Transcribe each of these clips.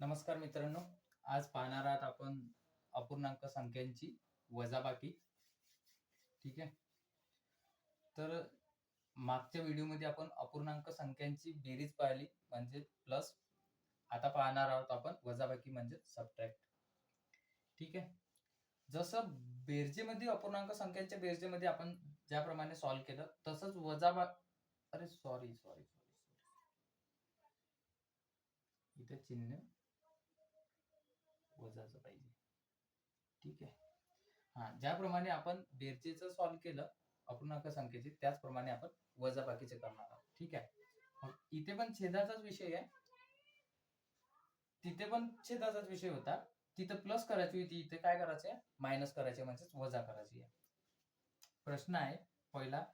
नमस्कार मित्रांनो, आज पाहणार आहात आपण अपूर्णांक संख्यांची वजाबाकी. ठीक आहे. तर मागच्या व्हिडिओमध्ये आपण अपूर्णांक संख्यांची बेरीज पाहिली म्हणजे प्लस. आता पाहणार आहोत आपण वजाबाकी म्हणजे सबट्रॅक्ट. ठीक आहे. जसं बेरजेमध्ये अपूर्णांक संख्यांच्या बेरजेमध्ये आपण ज्याप्रमाणे सॉल्व्ह केलं तसंच अरे सॉरी सॉरी सॉरी इथे चिन्ह वजाचं पाहिजे. ठीक आहे. ज्याप्रमाणे आपण बेरजेचं सॉल्व्ह केलं अपूर्णांक संख्येचे त्याचप्रमाणे आपण वजाबाकीचे करणार आहोत. ठीक आहे. मग इथे पण छेदाचाच विषय आहे. तिथे पण छेदाचाच विषय होता. तिथे प्लस करायची होती, इथे काय करायचंय मायनस करायचे म्हणजे वजा करायची आहे. प्रश्न आहे पहिला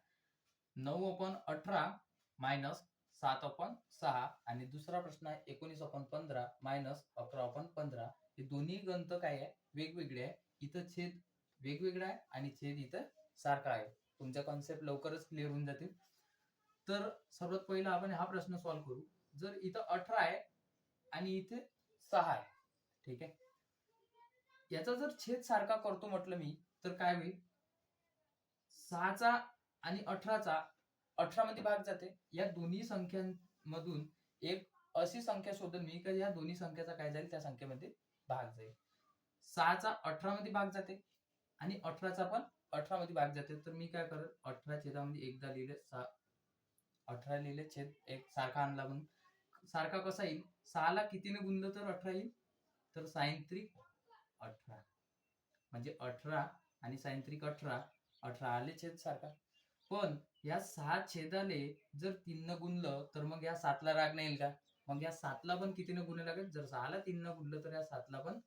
9/18 मायनस 7/6 आणि दुसरा प्रश्न आहे 19/15 मायनस 11/15. हे दोन्ही गणित काय आहे वेगवेगळे आहे. इथं छेद वेगवेगळा आहे आणि छेद इथं सारखा आहे. तुमच्या कॉन्सेप्ट लवकरच क्लिअर होऊन जातील. तर सर्वात पहिला आपण हा प्रश्न सॉल्व्ह करू. जर इथं 18 आहे आणि इथे 6 आहे. ठीक आहे. याचा जर छेद सारखा करतो म्हटलं मी तर काय होईल 6चा आणि 18चा 18 मध्ये भाग जाते. या दोन्ही संख्यांमधून एक अशी संख्या शोधून मी की या दोन्ही संख्याचा काय जाईल त्या संख्येमध्ये भाग जाईल. 6चा 18 मध्ये भाग जाते आणि 18चा पण 18 मध्ये भाग जाते. तर मी काय करेल 18 छेदामध्ये एकदा लिहिले 18 लिहिले छेद एक सारखा आणला म्हणून सारखा कसा येईल 6 ला कितीने गुणलं तर 18 येईल तर साइन त्रिक 18 म्हणजे 18 आणि साइन त्रिक 18 आले छेद सारखा. पण या 6 छेदाले जर 3 न गुणलं तर मग या 7 ला राग नाही येईल का? मग या 7 ला पण कितीने गुणायला लागेल? जर 6 ला 3 न गुणलं तर या 7 ला पण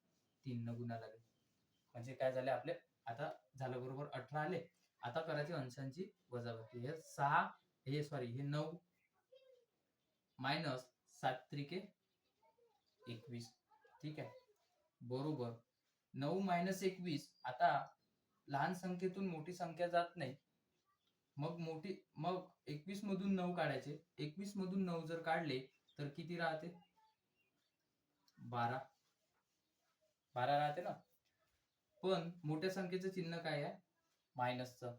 3 न गुणायला लागेल. म्हणजे काय झाले आपले आता झालं बरोबर 18 आले. आता करायची अंशांची वजाबाकी. हे 6 हे 9 मायनस 7 त्रिके 21. ठीक आहे. बरोबर 9 मायनस 21. आता लहान संख्येतून मोठी संख्या जात नाही. मग 21 मधून 9 काढायचे. 21 मधून 9 जर काढले तर किती राहते 12 राहते ना. पण मोठ्या संख्येचं चिन्ह काय आहे मायनसचं.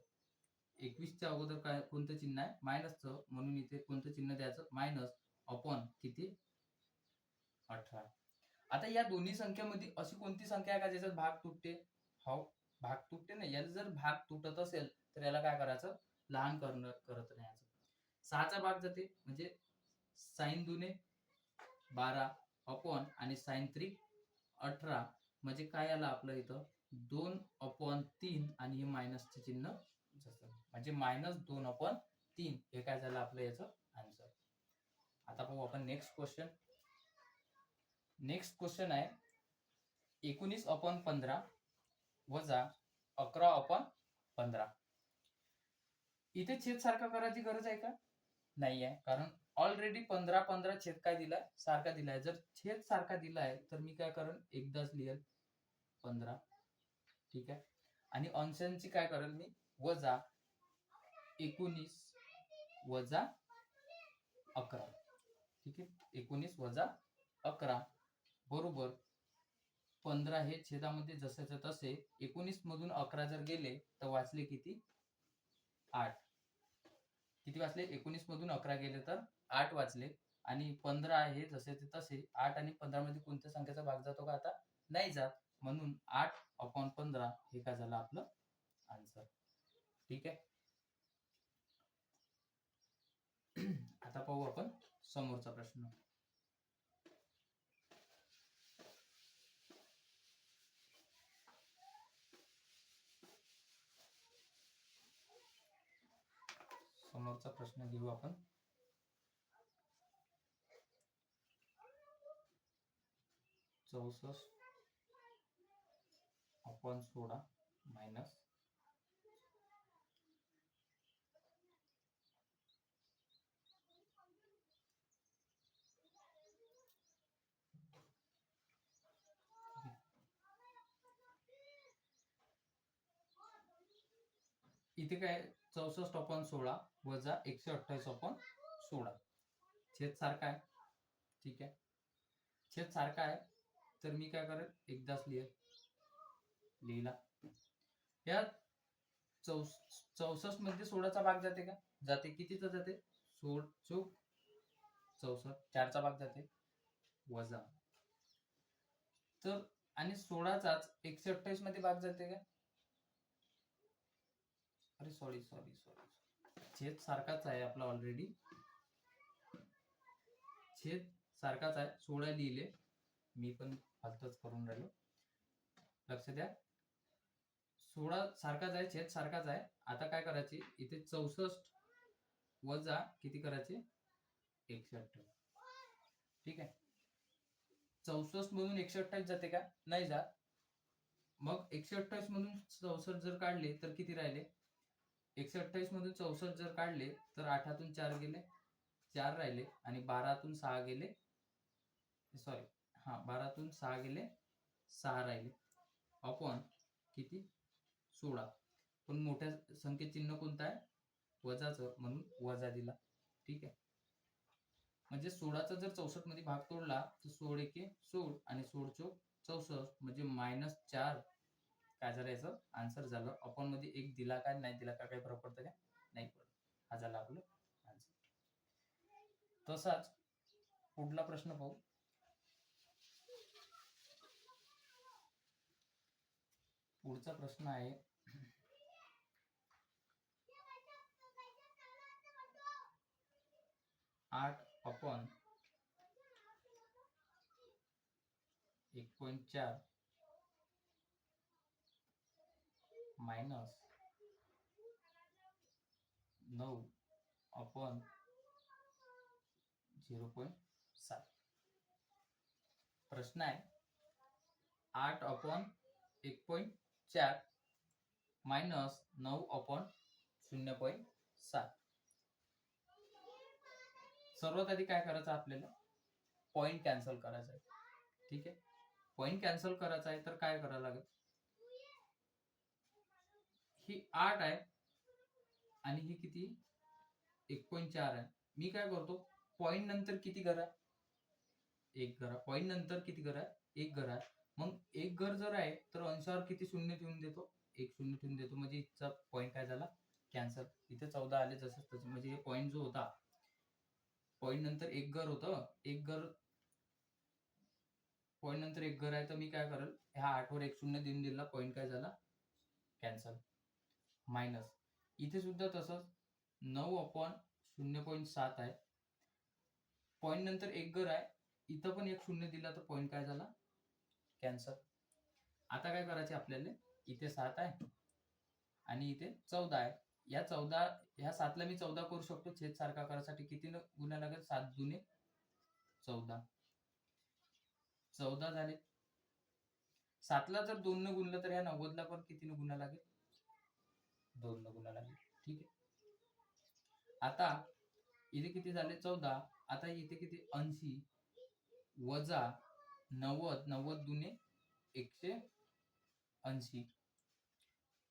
21च्या अगोदर काय कोणतं चिन्ह आहे मायनसचं. म्हणून इथे कोणतं चिन्ह द्यायचं मायनस अपॉन किती 18. आता या दोन्ही संख्यामध्ये अशी कोणती संख्या आहे का ज्याच्यात भाग तुटते? हो, भाग तुटते ना. याला जर भाग तुटत असेल तर याला काय करायचं लहान करत राहायचं. 6चा भाग जाते म्हणजे साइन दुने 12 अपॉन आणि साइन त्रिक 18 म्हणजे काय आलं आपलं इथं 2/3 आणि हे मायनसचे चिन्ह म्हणजे -2/3 हे काय झालं आपलं याचं आन्सर. आता पाहू आपण नेक्स्ट क्वेश्चन. नेक्स्ट क्वेश्चन आहे 19/15 वजा 11/15. इथे छेद सारखा करायची गरज आहे का? नाही आहे. कारण ऑलरेडी 15 छेद काय दिलाय सारखा दिलाय. जर छेद सारखा दिलाय तर मी काय करेन एकदाच लिहेल 15. ठीक आहे. आणि अंशांची काय करेल मी वजा 19 वजा 11. ठीक आहे. 19 वजा 11 बरोबर 15 हे छेदामध्ये जसेच्या तसे 19 मधून 11 जर गेले तर वाचले किती 8. किती वाचले 19 मधून 11 गेले तर 8 वाचले. आणि 15 आहे जसे ते तसे 8 आणि 15 मध्ये कोणत्या संख्येचा भाग जातो का आता नाही जात. म्हणून 8/15 हे काय झालं आपलं आन्सर. ठीक आहे. आता पाहू आपण समोरचा प्रश्न. समोरचा प्रश्न घेऊ आपण. चौसष्ट अपॉन 16 मायनस इथे काय 64/16 वजा 128/16. छेद सारखा आहे. ठीक आहे. छेद सारखा आहे तर मी काय करेल, एकदाच लिहिला. या 64 मध्ये 16चा भाग जाते का? जाते. कितीचा जाते? 16 चौक 64, 4चा भाग जाते वजा. तर आणि 16चाच 128 मध्ये भाग जाते का? अरे सॉरी, छेद सारखाच आहे आपला ऑलरेडी. छेद सारखाच आहे. 16 लिहिले मी, पण फालतूच करून राहिलो. लक्ष द्या, 16 सारखाच आहे, छेद सारखाच आहे. आता काय करायचे, इथे 64 वजा किती करायचे, 128. ठीक आहे. 64 मधून 128 जाते का? नाही जात. मग 128 मधून 64 जर काढले तर किती राहिले? 128 मधून 64 जर काढले तर 8तून 4 गेले, 4 राहिले. आणि 12तून 6 गेले, सॉरी 12तून 6 गेले, 6 राहिले. अपॉन किती, 16. पण मोठ्या संख्येत चिन्ह कोणतं आहे? वजाचं, म्हणून वजा दिला. ठीक आहे. म्हणजे 16चा जर 64 मध्ये भाग तोडला तर 16 एके 16 आणि 16 चौक 64, म्हणजे -4 काय झालं, याचं आन्सर झालं. अपॉन मध्ये 1 दिला काय नाही दिला का, काही फरक पडतं का? नाही पडत. हा झाला आपलं आन्सर. तसाच पुढला प्रश्न पाहू. पुढचा प्रश्न आहे 8/1.4 मायनस 9/0.7. प्रश्न आहे 8/1.4 मायनस 9/0.7. सर्वात आधी काय करायचं आपल्याला, पॉइंट कॅन्सल करायचा आहे. ठीक आहे. पॉइंट कॅन्सल करायचा आहे तर काय करावं लागेल, ही 8 आहे आणि ही किती, 1.4 आहे. मी काय करतो, पॉइंट नंतर किती करा, 1 करा. पॉइंट नंतर किती करा, 1 करा. मग 1 घर जर आहे तर अंशावर किती शून्य ठेवून देतो, 1 शून्य ठेवून देतो. म्हणजे इथचा पॉइंट काय झाला, कॅन्सल. इथे 14 आले जसं तसं. म्हणजे हे पॉइंट जो होता, पॉइंट नंतर 1 घर होतं, 1 घर, पॉइंट नंतर 1 घर आहे, तर मी काय करेल, ह्या 8 वर 1 शून्य देऊन दिला, पॉइंट काय झाला, कॅन्सल. मायनस इथे सुद्धा तसंच 9/0.7 आहे. पॉइंट नंतर 1 घर आहे, इथं पण 1 शून्य दिला तर पॉइंट काय झाला, कॅन्सल. आता काय करायचे आपल्याला, इथे 7 आहे आणि इथे 14 आहे. या 14, ह्या 7ला मी 14 करू शकतो. छेद सारखा करायसाठी किती गुणा लागेल, 7 दुने 14. 14 झाले. 7ला जर 2 न गुणलं तर या 90ला पण किती न गुणा लागेल, 2 न गुणा लागेल. ठीक आहे. आता इथे किती झाले, 14. आता इथे किती, 80 वजा 90, 90 दुने 180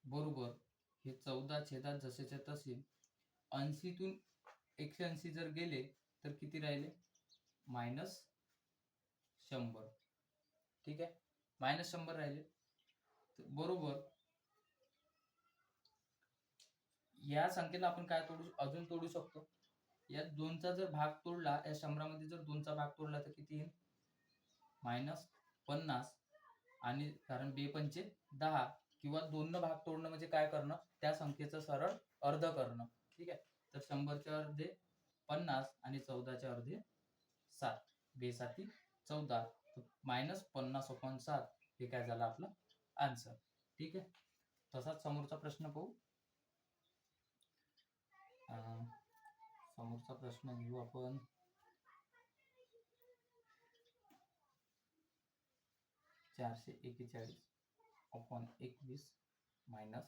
बरोबर. हे 14 छेदात जसेच्या तसे. 80तून 180 जर गेले तर किती राहिले, -100. ठीक आहे. -100 राहिले. बरोबर. या संख्येला आपण काय अजून तोडू शकतो. या 2चा जर भाग तोडला, या 100मध्ये जर 2चा भाग तोडला तर किती येईल, -50. आणि कारण 2 पंचे 10, किंवा 2 न भाग तोडणं म्हणजे काय करणं, त्या संख्येचं सरळ अर्ध करणं. ठीक आहे. तर 100चे अर्धे 50 आणि 14चे अर्धे 7, 2 7 14, -50/7 हे काय झालं आपलं आन्सर. ठीक आहे. तसाच समोरचा प्रश्न पाहू. समोरचा प्रश्न घेऊ आपण. 441/21 मायनस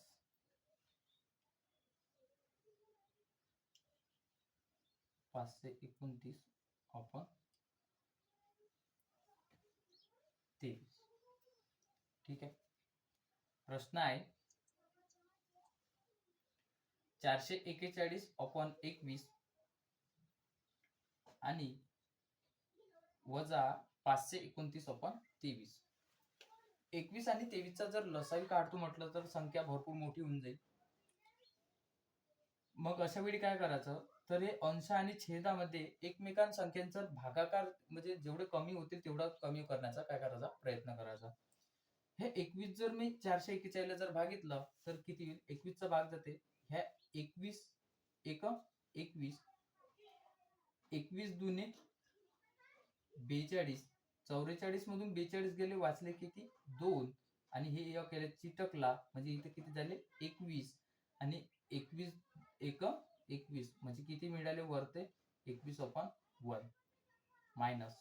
529/23. ठीक आहे. प्रश्न आहे 441/21 आणि वजा 529 अपॉन 23. 21 आणि 23चा जर लसावी काढतो म्हटलं तर संख्या भरपूर मोठी होऊन जाईल. मग अशा वेळी काय करायचं, तर हे अंश आणि छेदामध्ये एकमेकां संख्यांचा भागाकार म्हणजे जेवढे कमी होतील तेवढा कमी करण्याचा काय करायचा प्रयत्न करायचा. हे 21 जर मी 441 ला जर भागितलं तर किती होईल, 21 चा भाग जाते ह्या 21 एक 21, 21 दुने 42, 44 मधून 42 गेले वाचले किती 2, आणि हे एक केले चिटकला म्हणजे इथे किती झाले 21, आणि 21 एक 21 म्हणजे किती मिळाले वरते 21/1 मायनस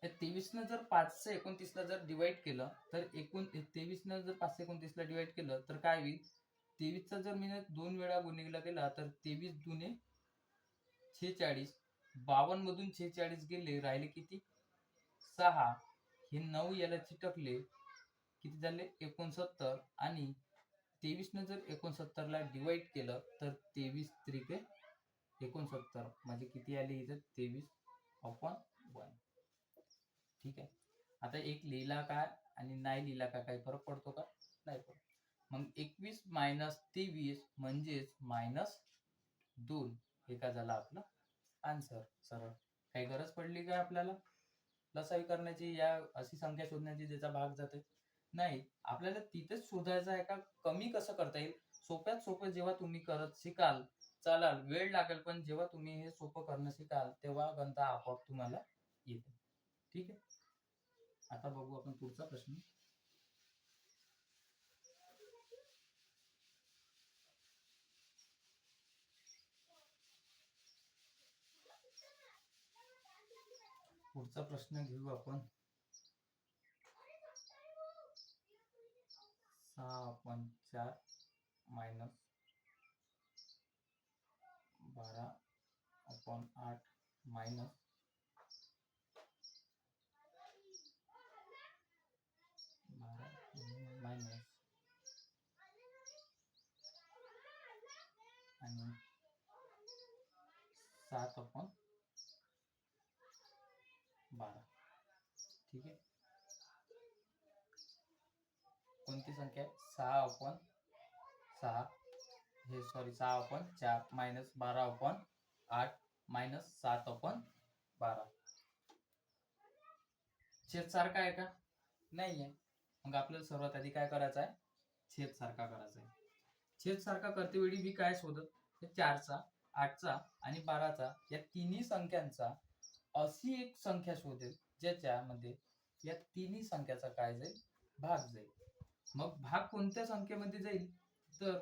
23 न जर 529 ला जर डिवाइड केलं तर 23 न जर 529 ला डिवाइड केलं तर काय होईल, 23 चा जर मी 2 वेळा गुणिले केला तर 23 दुने 46, 52 मधून 46 गेले राहिले किती 6, हे 9 याला चिटकले किती झाले 69, आणि 23 न जर 69 ला डिवाइड केलं तर 23 त्रिके 69 म्हणजे किती आले इथे 23/1. ठीक आहे. आता एक लिहिला काय आणि नाही लिहिला का काही फरक पडतो का, नाही पडत. मग 21 मायनस 23 म्हणजेच -2 हे का झालं आपलं आन्सर. सरळ काही गरज पडली का आपल्याला लसावी करण्याची या अशी संख्या शोधण्याची ज्याचा भाग जाते, नाही. आपल्याला तिथेच शोधायचं आहे का कमी कसं करता येईल. सोप्यात सोपं जेव्हा तुम्ही करत शिकाल चालाल, वेळ लागेल, पण जेव्हा तुम्ही हे सोपं करणं शिकाल तेव्हा गणिता आपोआप तुम्हाला येते. ठीक आहे. आता बघू आपण पुढचा प्रश्न. पुढचा प्रश्न घेऊ आपण. 6/4 मायनस 12/8 मायनस 12 मायनस आणि 7/12. ठीक आहे. कोणती संख्या आहे 6/6 हे सॉरी 6/4 मायनस 12/8 मायनस 7/12. छेद सारखा आहे का, नाही आहे. मग आपल्याला सर्वात आधी काय करायचं आहे, छेद सारखा करायचा आहे. छेद सारखा करते वेळी मी काय शोधत, 4चा 8चा आणि 12चा या तिन्ही संख्यांचा अशी एक संख्या शोधेल ज्याच्यामध्ये या तिन्ही संख्याचा काय जाईल भाग जाईल. मग भाग कोणत्या संख्येमध्ये जाईल, तर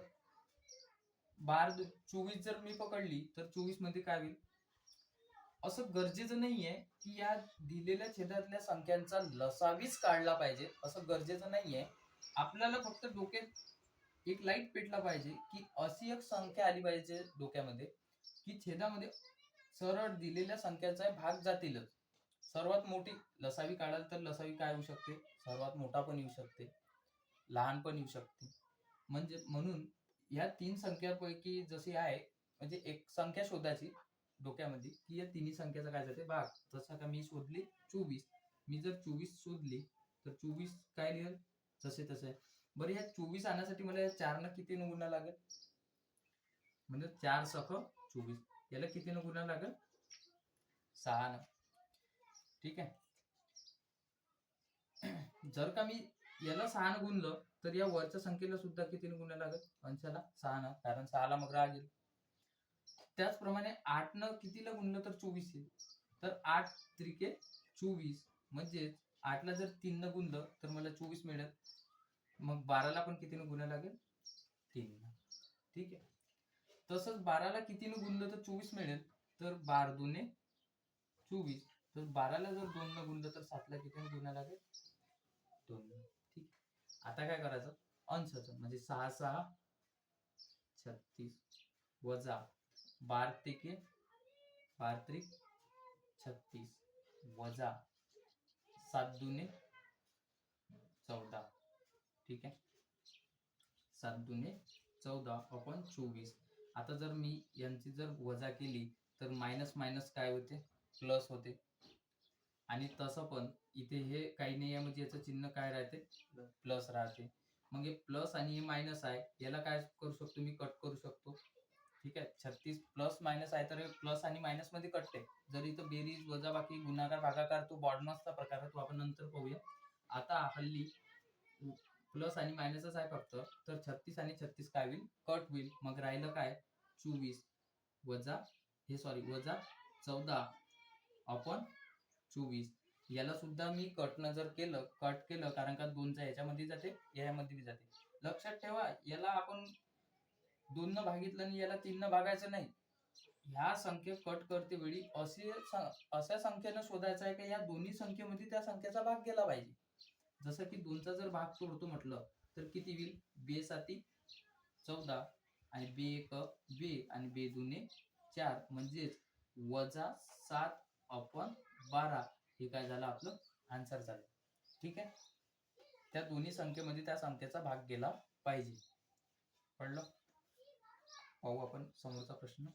24 जर मी पकडली तर 24 मध्ये काय होईल. असं गरजेचं नाहीये की या दिलेल्या छेदातल्या संख्यांचा लसावीच काढला पाहिजे, असं गरजेचं नाहीये. आपल्याला फक्त डोक्यात एक लाईट पेटला पाहिजे की अशी एक संख्या आली पाहिजे डोक्यामध्ये की छेदामध्ये सरळ दिलेल्या संख्याचा भाग जातीलच. सर्वात मोठी लसावी काढाल तर लसावी काय होऊ शकते, सर्वात मोठा पण येऊ शकते, लहान पण येऊ शकते. म्हणजे म्हणून या 3 संख्यांपैकी जशी आहे म्हणजे एक संख्या शोधायची डोक्यामध्ये की या तिन्ही संख्याचा काय जाते भाग. जसं का मी शोधली 24, मी जर 24 शोधली तर 24 काय लिहेल जसे तसे. बरं या 24 आणण्यासाठी मला या 4 न किती न गुणा लागेल, म्हणजे 4 सख 24, याला किती न गुणा लागेल 6 न. ठीक आहे. जर का मी याला 6 न गुणलं तर या वरच्या संख्येला सुद्धा किती न गुणा लागेल अंशाला 6 न, कारण 6 ला मग राग येईल. त्याचप्रमाणे 8 न कितीला गुणलं तर 24 येईल, तर 8 त्रिके 24 म्हणजे 8 ला जर 3 न गुणलं तर मला 24 मिळेल. मग 12 ला पण किती न गुणा लागेल 3 न. ठीक आहे. तसंच 12 ला किती न गुणलं तर 24 मिळेल, तर 12 दुने 24, तर 12 ला जर 2 न गुणलं तर 7 ला किती न गुणा लागेल 2. ठीक. आता काय करायचं अंशाचं, म्हणजे 6 6 36 वजा 12 त्रिके 12 त्रिक 36 वजा 7 दुने 14. ठीक आहे. 7 दुने 14/24. आता जर मी यांची जर वजा केली तर मायनस मायनस काय होते प्लस होते. आणि तसं पण इथे हे काही नाही आहे, म्हणजे याचं चिन्ह काय राहते, प्लस राहते. मग हे प्लस आणि हे मायनस आहे, याला काय करू शकतो मी, कट करू शकतो. ठीक आहे, 36 प्लस मायनस आहे तर प्लस आणि मायनस मध्ये कटते. जर इथं बेरीज वजाबाकी गुणाकार भागाकार तो बॉडमसचा प्रकार आहे, तो आपण नंतर पाहूया. आता हल्ली प्लस आणि मायनसच आहे फक्त, तर 36 आणि 36 काय होईल, कट होईल. मग राहिलं काय, 24 वजा वजा 14 आपण 24. याला सुद्धा मी कटनं जर कट केलं, कारण का दोनचा याच्यामध्ये जाते, यामध्ये जाते. लक्षात ठेवा, याला आपण 2 न भागितलं आणि याला 3 न भागायचं नाही. ह्या संख्या कट करते वेळी अशा संख्येनं शोधायचं आहे की या दोन्ही संख्येमध्ये त्या संख्येचा भाग गेला पाहिजे. जसं की 2चा जर भाग तोडतो म्हटलं तर किती होईल, 2 साती 14 आणि 2 एक 2 आणि 2 दुने 4, म्हणजेच वजा 7/12. हे काय झालं, आपलं आन्सर झालं. ठीक आहे, त्या दोन्ही संख्येमध्ये त्या संख्येचा भाग गेला पाहिजे. कळलं? पाहू आपण समोरचा प्रश्न.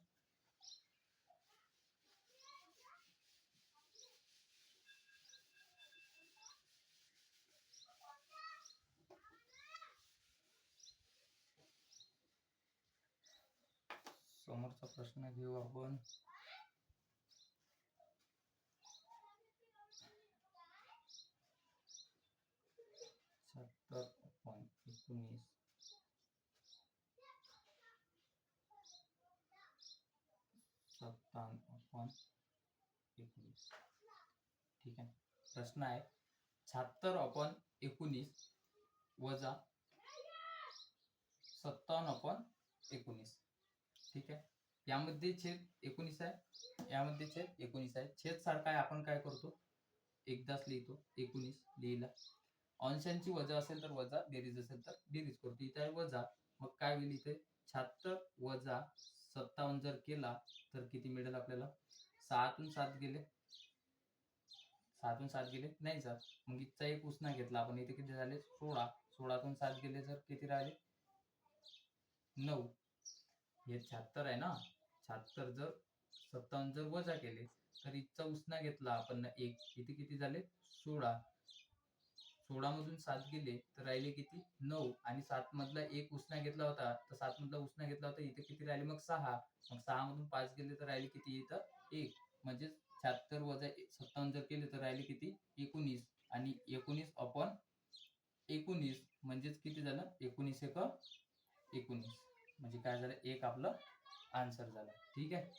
समोरचा प्रश्न घेऊ आपण. सत्तर 19 57/19. ठीक आहे, प्रश्न आहे 76/19 वजा 57/19. ठीक आहे, यामध्ये छेद 19 आहे, यामध्ये छेद 19 आहे. छेद सारखा आहे, आपण काय करतो, एकदाच लिहितो. 19 लिहिला, अंशांची वजा असेल तर वजा, बेरीज असेल तर बेरीज करतो. इथे आहे वजा, मग काय होईल, इथे 76 वजा 57 जर केला तर किती मिळेल आपल्याला, 6तून 7 गेले, 6तून 7 गेले नाही जात. मग इथचा एक उसना घेतला आपण, इथे किती झाले, 16. 16तून 7 गेले तर किती राहिले, 9. हे 76 आहे ना, 76 जर 57 जर वजा केले तर इथचा उसना घेतला आपण एक, इथे किती झाले, 16. 16 मधून 7 गेले तर राहिले किती, 9. आणि 7 मधला एक उसना घेतला होता, तर 7 मधला उसना घेतला होता, इथे किती राहिले मग 6. मग 6 मधून 5 गेले तर राहिले किती, इथं 1. म्हणजे 76 वजा 57 जर केले तर राहिले किती, 19. आणि 19/19 म्हणजेच किती झालं, 19 एक 19, म्हणजे काय झालं, एक आपलं आन्सर झालं. ठीक आहे,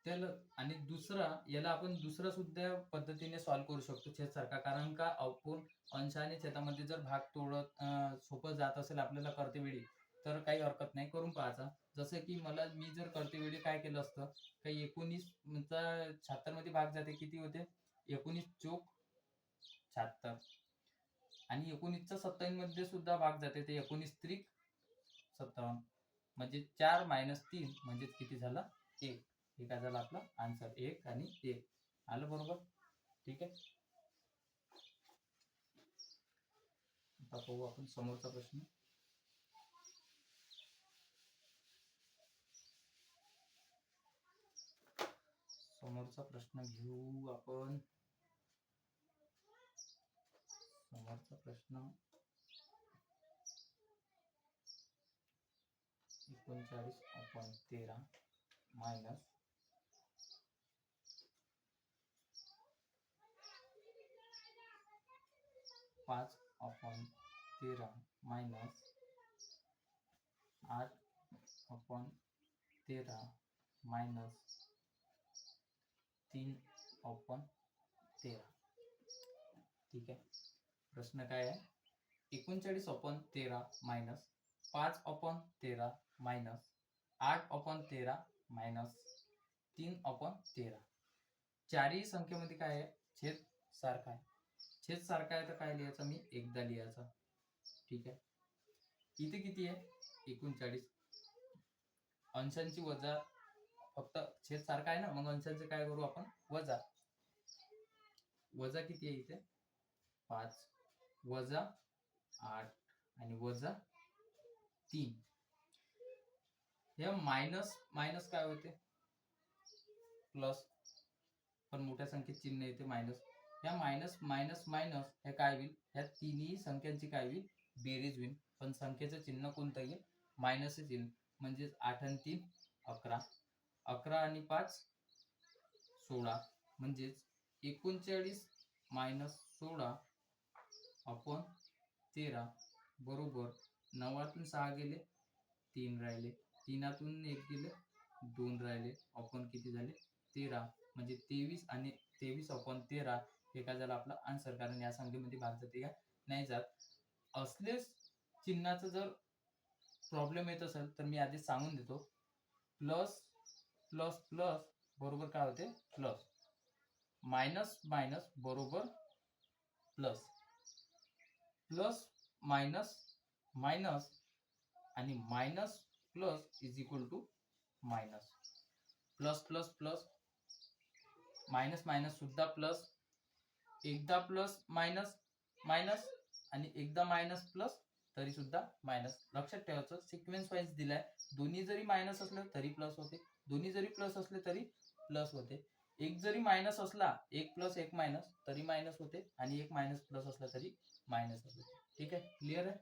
त्याला आणि दुसरा, याला आपण दुसरा सुद्धा पद्धतीने सॉल्व्ह करू शकतो छेद सारखा. कारण का आपण अंश आणि छेदामध्ये जर भाग तोडत सोपं जात असेल आपल्याला करते वेळी, तर काही हरकत नाही, करून पाहायचा. जसं की मी जर करते वेळी काय केलं असतं, काही 19चा 76 मध्ये भाग जाते, किती होते, 19 चोक 76. आणि 19चा 57 मध्ये सुद्धा भाग जाते, ते 19 त्रिक 57. म्हणजे 4 - 3 म्हणजे किती झालं, 1. हे काय झालं आपलं आन्सर, 1 आणि 1 आलं बरोबर. ठीक आहे, आता पाहू आपण समोरचा प्रश्न. समोरचा प्रश्न घेऊ आपण. समोरचा प्रश्न 39/13 मायनस 5/13 मायनस 8/13 मायनस 3/13. ठीक आहे, प्रश्न काय आहे, 39/13 मायनस 5/13 मायनस 8/13 मायनस 3/13. चारही संख्येमध्ये काय आहे, छेद सारखा आहे. छेद सारखा आहे तर काय लिहायचं, मी एकदा लिहायचा. ठीक आहे, इथे किती आहे, 39. अंशांची वजा, फक्त छेद सारखा आहे ना, मग अंशांचे काय करू आपण, वजा. वजा किती आहे इथे, 5 वजा 8 आणि वजा 3. हे मायनस मायनस काय होते, प्लस. पण मोठ्या संख्येत चिन्ह येते मायनस. या मायनस मायनस मायनस हे काय होईल, ह्या तिन्ही संख्यांची काय होईल, बेरीज होईल. पण संख्येचं चिन्ह कोणतं येईल, मायनसच येईल. म्हणजेच 8 आणि 3 11, 11 आणि 5 16, म्हणजेच 39 मायनस 16 अपॉन 13 बरोबर 9 6 गेले 3 राहिले, 3 1 गेले 2 राहिले, अपॉन किती झाले 13. म्हणजे 23 आणि 23 अपॉन 13 हे काय झालं आपलं आन्सर. कारण या संख्येमध्ये भाग जाते का नाही जात. असलेच चिन्हाचं जर प्रॉब्लेम येत असेल तर मी आधी सांगून देतो, प्लस प्लस प्लस बरोबर काय होते प्लस, मायनस मायनस बरोबर प्लस, प्लस मायनस मायनस आणि minus plus is equal to minus. Plus plus plus, minus minus सुद्धा प्लस, एकदा प्लस मायनस मायनस आणि एकदा मायनस प्लस तरी सुद्धा मायनस. लक्षात ठेवायचं सिक्वेन्स वाईज दिलाय. दोन्ही जरी मायनस असलं तरी प्लस होते, दोन्ही जरी प्लस असले तरी प्लस होते. एक जरी मायनस असला, एक प्लस एक मायनस तरी मायनस होते, आणि एक मायनस प्लस असला तरी मायनस होते. ठीक आहे, क्लिअर आहे.